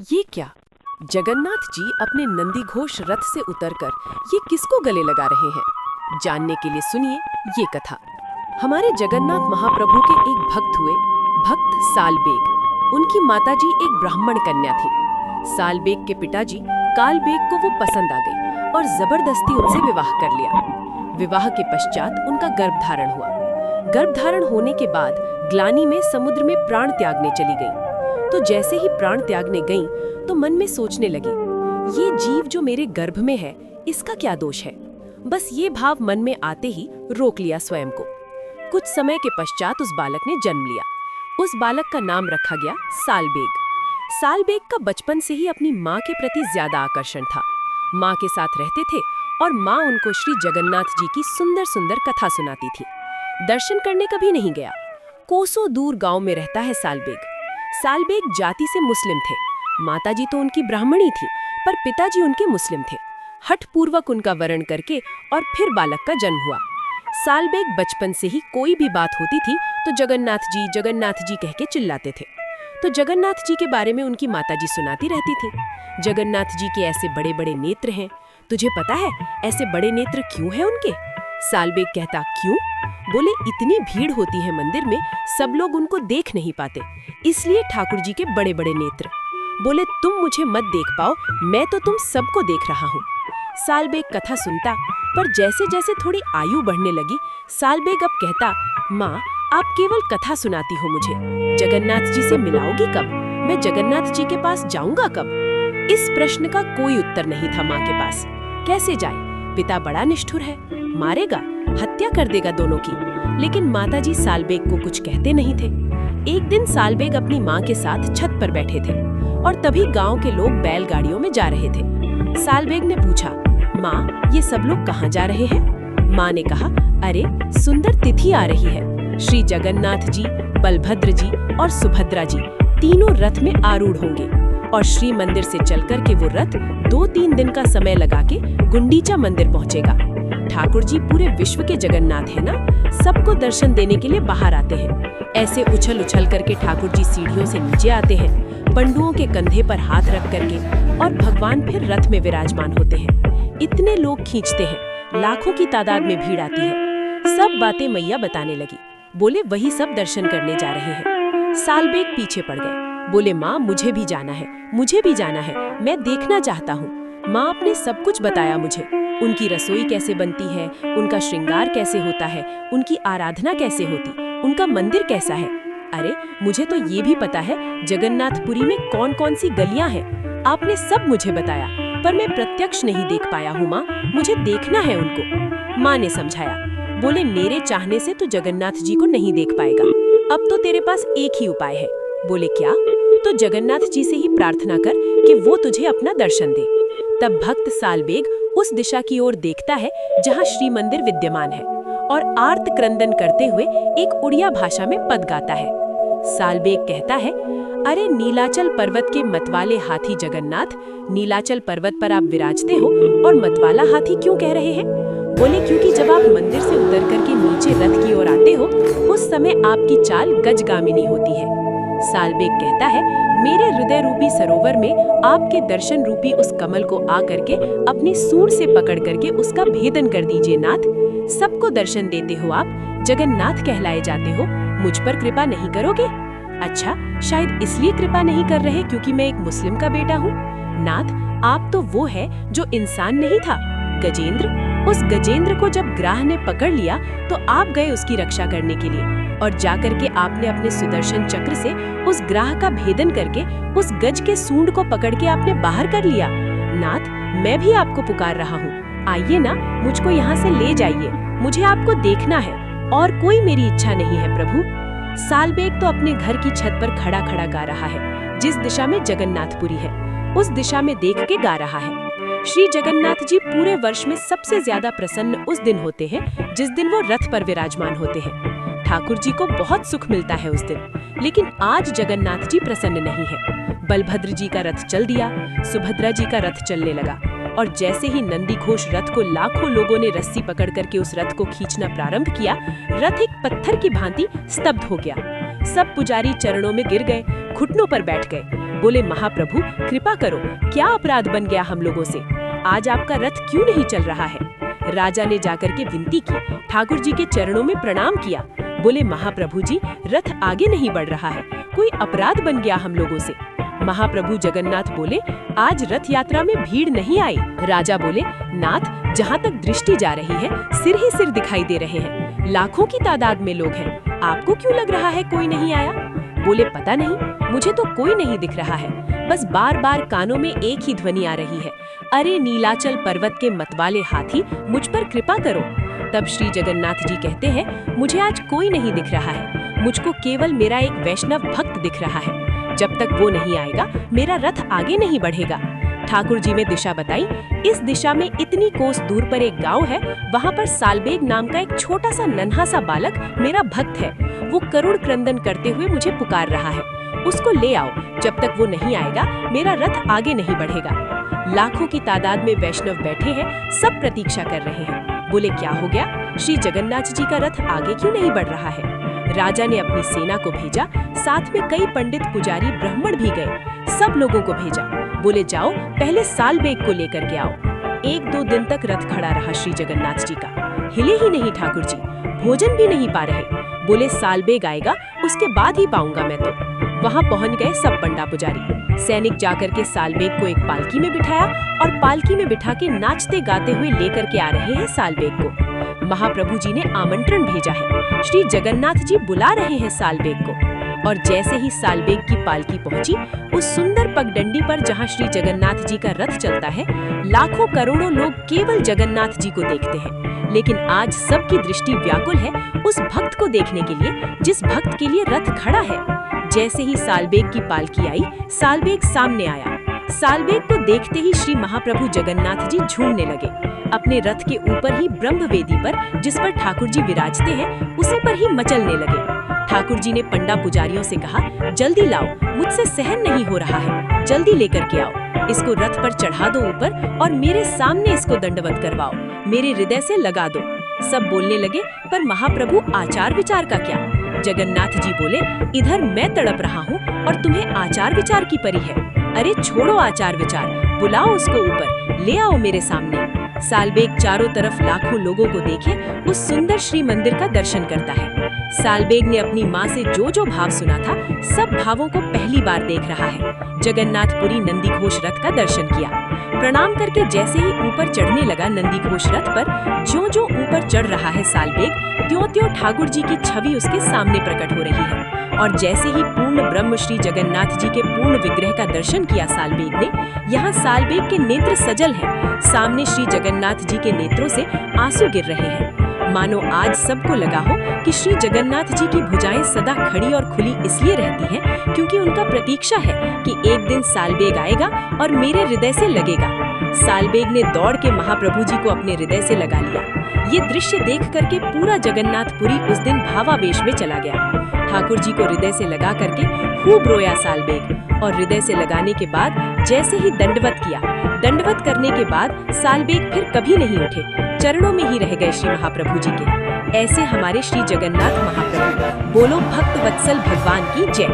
ये क्या? जगन्नाथ जी अपने नंदीघोष रथ से उतरकर ये किसको गले लगा रहे हैं? जानने के लिए सुनिए ये कथा। हमारे जगन्नाथ महाप्रभु के एक भक्त हुए, भक्त सालबेग। उनकी माताजी एक ब्राह्मण कन्या थी। सालबेग के पिताजी कालबेग को वो पसंद आ गई और जबरदस्ती उनसे विवाह कर लिया। विवाह के पश्चात उनका गर्भधारण हुआ। गर्भधारण होने के बाद ग्लानि में समुद्र में प्राण त्यागने चली गई। तो जैसे ही प्राण त्यागने गईं, तो मन में सोचने लगी, ये जीव जो मेरे गर्भ में है, इसका क्या दोष है? बस ये भाव मन में आते ही रोक लिया स्वयं को। कुछ समय के पश्चात उस बालक ने जन्म लिया। उस बालक का नाम रखा गया सालबेग। सालबेग का बचपन से ही अपनी माँ के प्रति ज्यादा आकर्षण था। माँ के साथ रहते थे और माँ उनको श्री जगन्नाथ जी की सुंदर सुंदर कथा सुनाती थी। दर्शन करने कभी नहीं गया। कोसों दूर गांव में रहता है सालबेग। सालबेग जाति से मुस्लिम थे। माताजी तो उनकी ब्राह्मणी थी, पर पिताजी उनके मुस्लिम थे। हठपूर्वक उनका वरण करके और फिर बालक का जन्म हुआ। सालबेग बचपन से ही कोई भी बात होती थी तो जगन्नाथ जी कह के चिल्लाते थे। तो जगन्नाथ जी के बारे में उनकी माताजी सुनाती रहती थी। जगन्नाथ जी के ऐसे बड़े बड़े नेत्र हैं। तुझे पता है ऐसे बड़े नेत्र क्यों हैं उनके? सालबेग कहता, क्यों? बोले, इतनी भीड़ होती है मंदिर में, सब लोग उनको देख नहीं पाते, इसलिए ठाकुर जी के बड़े बड़े नेत्र। बोले, तुम मुझे मत देख पाओ, मैं तो तुम सबको देख रहा हूँ। सालबेग कथा सुनता, पर जैसे जैसे थोड़ी आयु बढ़ने लगी, सालबेग अब कहता, माँ आप केवल कथा सुनाती हो मुझे, जगन्नाथ जी से मिलाओगी कब? मैं जगन्नाथ जी के पास जाऊंगा कब? इस प्रश्न का कोई उत्तर नहीं था माँ के पास। कैसे जाए? पिता बड़ा निष्ठुर है, मारेगा, हत्या कर देगा दोनों की। लेकिन माताजी सालबेग को कुछ कहते नहीं थे। एक दिन सालबेग अपनी माँ के साथ छत पर बैठे थे और तभी गांव के लोग बैलगाड़ियों में जा रहे थे। सालबेग ने पूछा, माँ ये सब लोग कहाँ जा रहे हैं? माँ ने कहा, अरे सुंदर तिथि आ रही है। श्री जगन्नाथ जी, बलभद्र जी और सुभद्रा जी तीनों रथ में आरूढ़ होंगे और श्री मंदिर से चलकर के वो रथ 2-3 दिन का समय लगा के गुंडीचा मंदिर पहुंचेगा। ठाकुर जी पूरे विश्व के जगन्नाथ है ना, सबको दर्शन देने के लिए बाहर आते हैं। ऐसे उछल उछल करके ठाकुर जी सीढ़ियों से नीचे आते हैं, पंडुओं के कंधे पर हाथ रख करके, और भगवान फिर रथ में विराजमान होते हैं। इतने लोग खींचते हैं, लाखों की तादाद में भीड़ आती है। सब बातें मैया बताने लगी। बोले, वही सब दर्शन करने जा रहे हैं। सालबेग पीछे पड़ गए। बोले, माँ मुझे भी जाना है, मुझे भी जाना है, मैं देखना चाहता हूँ। माँ आपने सब कुछ बताया मुझे, उनकी रसोई कैसे बनती है, उनका श्रृंगार कैसे होता है, उनकी आराधना कैसे होती, उनका मंदिर कैसा है। अरे मुझे तो ये भी पता है जगन्नाथपुरी में कौन कौन सी गलियां हैं। आपने सब मुझे बताया, पर मैं प्रत्यक्ष नहीं देख पाया हूँ माँ, मुझे देखना है उनको। माँ ने समझाया। बोले, मेरे चाहने से तो जगन्नाथ जी को नहीं देख पाएगा, अब तो तेरे पास एक ही उपाय है। बोले, क्या? तो जगन्नाथ जी से ही प्रार्थना कर कि वो तुझे अपना दर्शन दे। तब भक्त सालबेग उस दिशा की ओर देखता है जहाँ श्री मंदिर विद्यमान है और आर्त क्रंदन करते हुए एक उड़िया भाषा में पद गाता है। सालबेग कहता है, अरे नीलाचल पर्वत के मतवाले हाथी जगन्नाथ, नीलाचल पर्वत पर आप विराजते हो और मतवाला हाथी क्यों कह रहे हैं? बोले, क्योंकि जब आप मंदिर से उतर करके नीचे रथ की ओर आते हो, उस समय आपकी चाल गजगामिनी होती है। सालबेग कहता है, मेरे हृदय रूपी सरोवर में आपके दर्शन रूपी उस कमल को आ करके अपनी सूंड से पकड़ करके उसका भेदन कर दीजिए नाथ। सबको दर्शन देते हो आप, जगन्नाथ कहलाए जाते हो, मुझ पर कृपा नहीं करोगे? अच्छा, शायद इसलिए कृपा नहीं कर रहे क्योंकि मैं एक मुस्लिम का बेटा हूँ। नाथ, आप तो वो है जो इंसान नहीं था, गजेंद्र। उस गजेंद्र को जब ग्राह ने पकड़ लिया तो आप गए उसकी रक्षा करने के लिए, और जाकर के आपने अपने सुदर्शन चक्र से उस ग्राह का भेदन करके उस गज के सूंड को पकड़ के आपने बाहर कर लिया। नाथ, मैं भी आपको पुकार रहा हूँ, आइए ना, मुझको यहाँ से ले जाइए, मुझे आपको देखना है, और कोई मेरी इच्छा नहीं है प्रभु। सालबेग तो अपने घर की छत पर खड़ा खड़ा गा रहा है। जिस दिशा में जगन्नाथपुरी है उस दिशा में देख के गा रहा है। श्री जगन्नाथ जी पूरे वर्ष में सबसे ज्यादा प्रसन्न उस दिन होते हैं जिस दिन वो रथ पर विराजमान होते हैं। ठाकुर जी को बहुत सुख मिलता है उस दिन, लेकिन आज जगन्नाथ जी प्रसन्न नहीं है। बलभद्र जी का रथ चल दिया, सुभद्रा जी का रथ चलने लगा, और जैसे ही नंदीघोष रथ को लाखों लोगों ने रस्सी पकड़ करके उस रथ को खींचना प्रारंभ किया, रथ एक पत्थर की भांति स्तब्ध हो गया। सब पुजारी चरणों में गिर गए, घुटनों पर बैठ गए। बोले, महाप्रभु कृपा करो, क्या अपराध बन गया हम लोगों से? आज आपका रथ क्यों नहीं चल रहा है? राजा ने जाकर के विनती की, ठाकुर जी के चरणों में प्रणाम किया। बोले, महाप्रभु जी, रथ आगे नहीं बढ़ रहा है, कोई अपराध बन गया हम लोगों से। महाप्रभु जगन्नाथ बोले, आज रथ यात्रा में भीड़ नहीं आई। राजा बोले, नाथ, जहाँ तक दृष्टि जा रही है सिर ही सिर दिखाई दे रहे हैं, लाखों की तादाद में लोग हैं, आपको क्यों लग रहा है कोई नहीं आया? बोले, पता नहीं, मुझे तो कोई नहीं दिख रहा है, बस बार बार कानों में एक ही ध्वनि आ रही है, अरे नीलाचल पर्वत के मतवाले हाथी, मुझ पर कृपा करो। तब श्री जगन्नाथ जी कहते हैं, मुझे आज कोई नहीं दिख रहा है, मुझको केवल मेरा एक वैष्णव भक्त दिख रहा है, जब तक वो नहीं आएगा मेरा रथ आगे नहीं बढ़ेगा। ठाकुर जी ने दिशा बताई, इस दिशा में इतनी कोस दूर पर एक गांव है, वहाँ पर सालबेग नाम का एक छोटा सा नन्हा सा बालक मेरा भक्त है, वो करुण क्रंदन करते हुए मुझे पुकार रहा है, उसको ले आओ, जब तक वो नहीं आएगा मेरा रथ आगे नहीं बढ़ेगा। लाखों की तादाद में वैष्णव बैठे हैं, सब प्रतीक्षा कर रहे हैं। बोले, क्या हो गया? श्री जगन्नाथ जी का रथ आगे क्यों नहीं बढ़ रहा है? राजा ने अपनी सेना को भेजा, साथ में कई पंडित पुजारी ब्राह्मण भी गए, सब लोगों को भेजा। बोले, जाओ पहले सालबेग को लेकर के आओ। 1-2 दिन तक रथ खड़ा रहा श्री जगन्नाथ जी का, हिले ही नहीं ठाकुर जी, भोजन भी नहीं पा रहे। बोले, सालबेग आएगा उसके बाद ही पाऊंगा मैं तो। वहाँ पहुँच गए सब पंडा पुजारी। सैनिक जाकर के सालबेग को एक पालकी में बिठाया और पालकी में बिठा के नाचते गाते हुए लेकर के आ रहे हैं सालबेग को। महाप्रभु जी ने आमंत्रण भेजा है, श्री जगन्नाथ जी बुला रहे हैं सालबेग को। और जैसे ही सालबेग की पालकी पहुंची, उस सुंदर पगडंडी पर जहां श्री जगन्नाथ जी का रथ चलता है, लाखों करोड़ों लोग केवल जगन्नाथ जी को देखते हैं, लेकिन आज सबकी दृष्टि व्याकुल है उस भक्त को देखने के लिए जिस भक्त के लिए रथ खड़ा है। जैसे ही सालबेग की पालकी आई, सालबेग सामने आया। सालबेग को देखते ही श्री महाप्रभु जगन्नाथ जी झूमने लगे। अपने रथ के ऊपर ही ब्रह्म वेदी पर, जिस पर ठाकुर जी विराजते हैं, उसी पर ही मचलने लगे। ठाकुर जी ने पंडा पुजारियों से कहा, जल्दी लाओ, मुझसे सहन नहीं हो रहा है, जल्दी लेकर के आओ, इसको रथ पर चढ़ा दो ऊपर और मेरे सामने इसको दंडवत करवाओ, मेरे हृदय से लगा दो। सब बोलने लगे, पर महाप्रभु आचार विचार का क्या? जगन्नाथ जी बोले, इधर मैं तड़प रहा हूँ और तुम्हें आचार विचार की परी है। अरे छोड़ो आचार विचार, बुलाओ उसको ऊपर, ले आओ मेरे सामने। सालबेग चारों तरफ लाखों लोगों को देखे उस सुंदर श्री मंदिर का दर्शन करता है। सालबेग ने अपनी माँ से जो जो भाव सुना था, सब भावों को पहली बार देख रहा है। जगन्नाथपुरी नंदी घोष रथ का दर्शन किया। प्रणाम करके जैसे ही ऊपर चढ़ने लगा नंदी घोष रथ पर, जो जो ऊपर चढ़ रहा है सालबेग, त्यों-त्यों ठाकुर जी की छवि उसके सामने प्रकट हो रही है। और जैसे ही पूर्ण ब्रह्म श्री जगन्नाथ जी के पूर्ण विग्रह का दर्शन किया सालबेग ने, यहाँ सालबेग के नेत्र सजल हैं। सामने श्री जगन्नाथ जी के नेत्रों से आंसू गिर रहे हैं। मानो आज सबको लगा हो कि श्री जगन्नाथ जी की भुजाएं सदा खड़ी और खुली इसलिए रहती हैं, क्योंकि उनका प्रतीक्षा है कि एक दिन सालबेग आएगा और मेरे हृदय से लगेगा। सालबेग ने दौड़ के महाप्रभु जी को अपने हृदय से लगा लिया। ये दृश्य देख करके पूरा जगन्नाथपुरी उस दिन भावावेश में चला गया। ठाकुर जी को हृदय से लगा करके खूब रोया सालबेग, और हृदय से लगाने के बाद जैसे ही दंडवत किया, दंडवत करने के बाद सालबेग फिर कभी नहीं उठे, चरणों में ही रह गए श्री महाप्रभु जी के। ऐसे हमारे श्री जगन्नाथ महाप्रभु। बोलो भक्त वत्सल भगवान की जय।